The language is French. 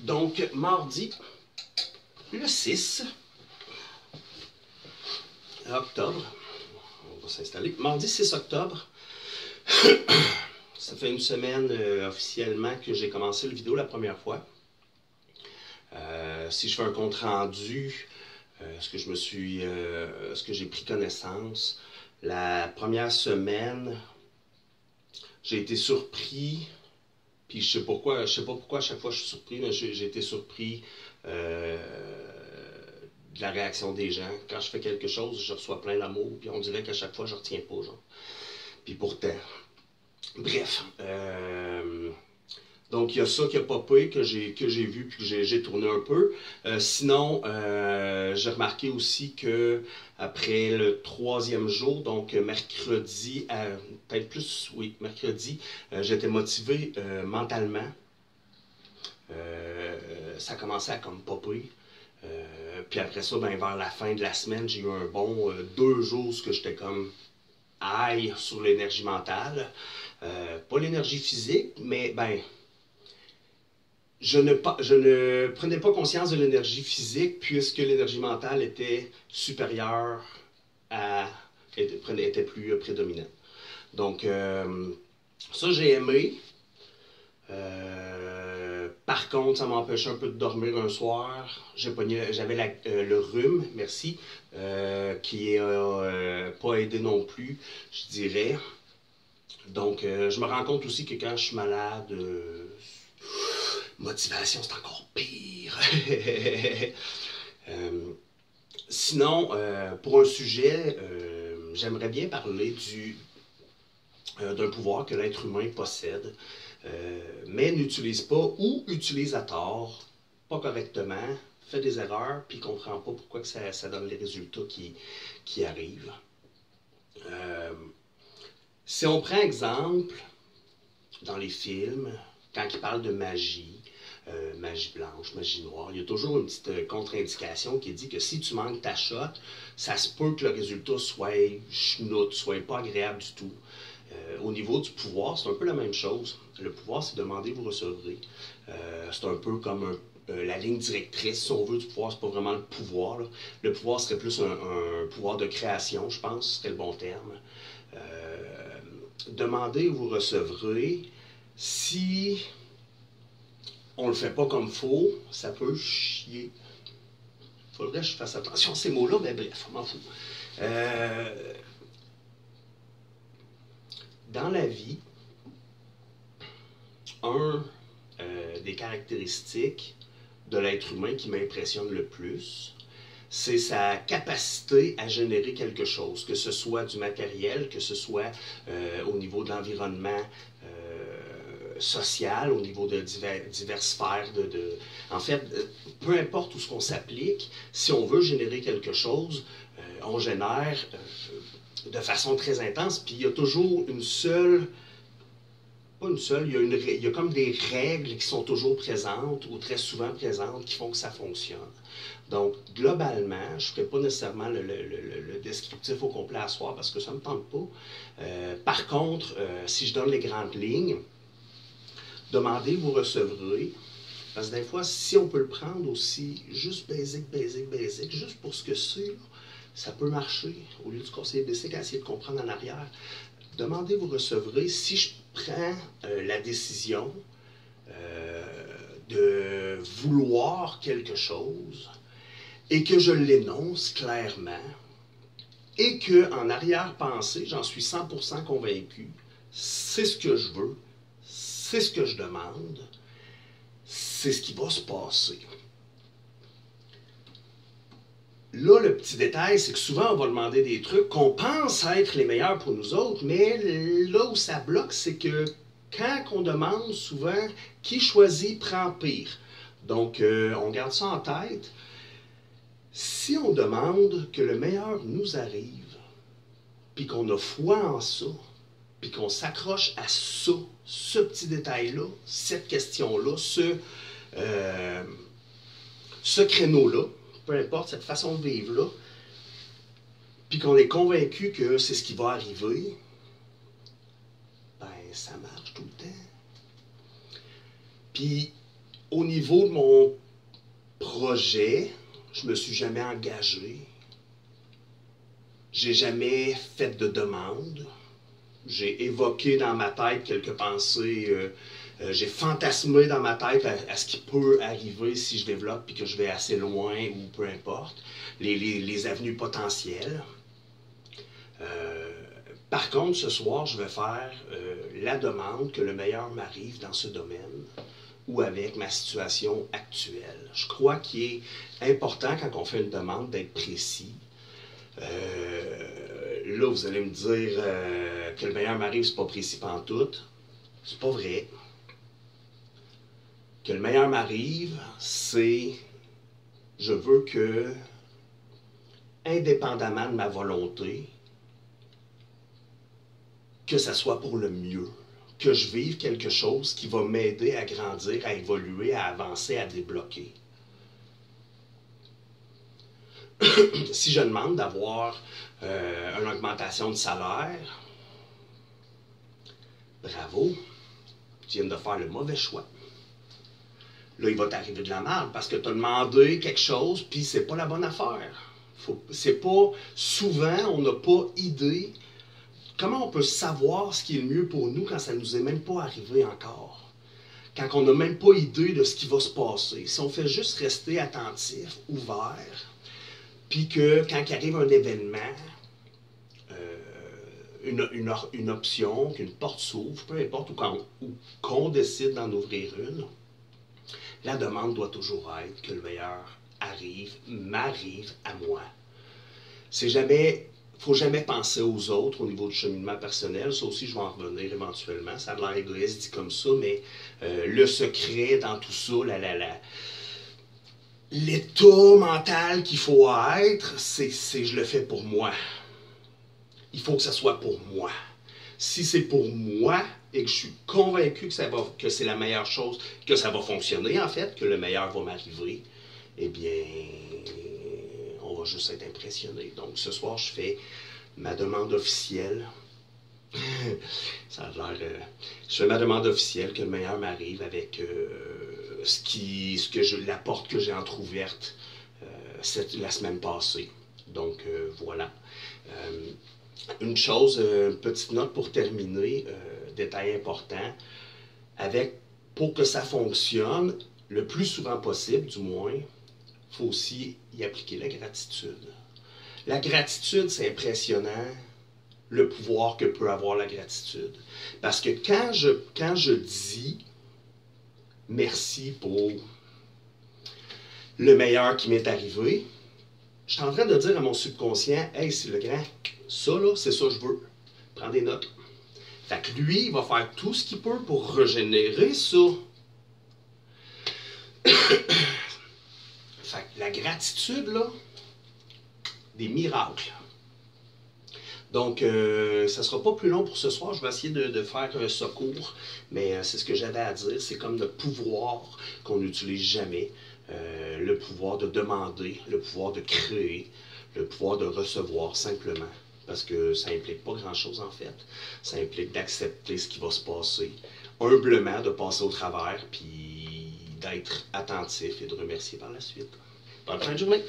Donc, mardi, le 6 octobre, on va s'installer. Mardi 6 octobre, ça fait une semaine officiellement que j'ai commencé le vidéo la première fois. Si je fais un compte rendu, ce que j'ai pris connaissance, la première semaine, j'ai été surpris. Puis je sais pas pourquoi à chaque fois je suis surpris, mais j'ai été surpris de la réaction des gens. Quand je fais quelque chose, je reçois plein d'amour, puis on dirait qu'à chaque fois je retiens pas, genre. Puis pourtant. Bref. Donc il y a ça qui a popé, que j'ai vu, puis que j'ai tourné un peu. Sinon, j'ai remarqué aussi que après le 3e jour, donc mercredi, peut-être plus, oui, mercredi, j'étais motivé mentalement. Ça commençait à comme popper. Puis après ça, ben, vers la fin de la semaine, j'ai eu un bon 2 jours où j'étais comme aïe sur l'énergie mentale. Pas l'énergie physique, mais ben... Je ne prenais pas conscience de l'énergie physique puisque l'énergie mentale était supérieure était plus prédominante. Donc, ça j'ai aimé. Par contre, ça m'empêchait un peu de dormir un soir. J'avais le rhume, merci, qui n'a pas aidé non plus, je dirais. Donc, je me rends compte aussi que quand je suis malade, motivation, c'est encore pire. Sinon, pour un sujet, j'aimerais bien parler d'un pouvoir que l'être humain possède, mais n'utilise pas ou utilise à tort, pas correctement, fait des erreurs, puis ne comprend pas pourquoi que ça donne les résultats qui arrivent. Si on prend exemple dans les films, quand ils parlent de magie, magie blanche, magie noire, il y a toujours une petite contre-indication qui dit que si tu manques ta shot, ça se peut que le résultat soit schnout, soit pas agréable du tout. Au niveau du pouvoir, c'est un peu la même chose. Le pouvoir, c'est demander, vous recevrez. C'est un peu comme la ligne directrice, si on veut, du pouvoir. C'est pas vraiment le pouvoir, là. Le pouvoir serait plus un pouvoir de création, je pense, ce serait le bon terme. Demandez, vous recevrez. Si on le fait pas comme faut, ça peut chier. Faudrait que je fasse attention à ces mots-là, mais bref, on m'en fout. Dans la vie, des caractéristiques de l'être humain qui m'impressionne le plus, c'est sa capacité à générer quelque chose, que ce soit du matériel, que ce soit au niveau de l'environnement social, au niveau de diverses sphères. En fait, peu importe où ce qu'on s'applique, si on veut générer quelque chose, on génère de façon très intense, puis il y a toujours une seule... Pas une seule, il y a comme des règles qui sont toujours présentes ou très souvent présentes qui font que ça fonctionne. Donc, globalement, je ne ferai pas nécessairement le descriptif au complet à soir parce que ça ne me tente pas. Par contre, si je donne les grandes lignes, demandez, vous recevrez. Parce que des fois, si on peut le prendre aussi juste basic, juste pour ce que c'est, ça peut marcher. Au lieu du conseiller basic à essayer de comprendre en arrière. Demandez, vous recevrez. Si je prends la décision de vouloir quelque chose et que je l'énonce clairement et qu'en arrière-pensée, j'en suis 100% convaincu, c'est ce que je veux, c'est ce que je demande, c'est ce qui va se passer. Là, le petit détail, c'est que souvent, on va demander des trucs qu'on pense être les meilleurs pour nous autres, mais là où ça bloque, c'est que quand on demande, souvent, qui choisit prend pire. Donc, on garde ça en tête. Si on demande que le meilleur nous arrive, puis qu'on a foi en ça, puis qu'on s'accroche à ça, ce petit détail-là, cette question-là, ce créneau-là, peu importe, cette façon de vivre-là, puis qu'on est convaincu que c'est ce qui va arriver, ben ça marche tout le temps. Puis Au niveau de mon projet, je me suis jamais engagé. J'ai jamais fait de demande. J'ai évoqué dans ma tête quelques pensées. J'ai fantasmé dans ma tête à ce qui peut arriver si je développe et que je vais assez loin ou peu importe. Les avenues potentielles. Par contre, ce soir, je vais faire la demande que le meilleur m'arrive dans ce domaine ou avec ma situation actuelle. Je crois qu'il est important quand on fait une demande d'être précis. Là, vous allez me dire que le meilleur m'arrive, c'est pas précis pantoute. C'est pas vrai. Que le meilleur m'arrive, c'est je veux que, indépendamment de ma volonté, que ça soit pour le mieux. Que je vive quelque chose qui va m'aider à grandir, à évoluer, à avancer, à débloquer. Si je demande d'avoir une augmentation de salaire, bravo, tu viens de faire le mauvais choix. Là, il va t'arriver de la merde parce que tu as demandé quelque chose, puis c'est pas la bonne affaire. C'est pas, souvent, on n'a pas idée. Comment on peut savoir ce qui est le mieux pour nous quand ça ne nous est même pas arrivé encore? Quand on n'a même pas idée de ce qui va se passer. Si on fait juste rester attentif, ouvert, puis que quand il arrive un événement, une option, qu'une porte s'ouvre, peu importe, ou qu'on décide d'en ouvrir une, la demande doit toujours être que le meilleur m'arrive à moi. C'est jamais, faut jamais penser aux autres au niveau du cheminement personnel. Ça aussi, je vais en revenir éventuellement. Ça a l'air égoïste dit comme ça, mais le secret dans tout ça, l'état mental qu'il faut être, c'est je le fais pour moi. Il faut que ça soit pour moi. Si c'est pour moi et que je suis convaincu que c'est la meilleure chose, que ça va fonctionner en fait, que le meilleur va m'arriver, eh bien, on va juste être impressionné. Donc ce soir, je fais ma demande officielle. Ça a l'air. Je fais ma demande officielle que le meilleur m'arrive avec la porte que j'ai entrouverte la semaine passée. Donc voilà. Une chose, une petite note pour terminer, détail important, pour que ça fonctionne, le plus souvent possible du moins, il faut aussi y appliquer la gratitude. La gratitude, c'est impressionnant, le pouvoir que peut avoir la gratitude. Parce que quand je dis merci pour le meilleur qui m'est arrivé, je suis en train de dire à mon subconscient, hey, c'est le grand, ça là, c'est ça que je veux. Prends des notes. Fait que lui, il va faire tout ce qu'il peut pour régénérer ça. Fait que la gratitude, là, des miracles. Donc, ça ne sera pas plus long pour ce soir. Je vais essayer de faire un secours, mais c'est ce que j'avais à dire. C'est comme le pouvoir qu'on n'utilise jamais. Le pouvoir de demander, le pouvoir de créer, le pouvoir de recevoir simplement. Parce que ça implique pas grand-chose en fait. Ça implique d'accepter ce qui va se passer, humblement de passer au travers, puis d'être attentif et de remercier par la suite. Bonne fin de journée!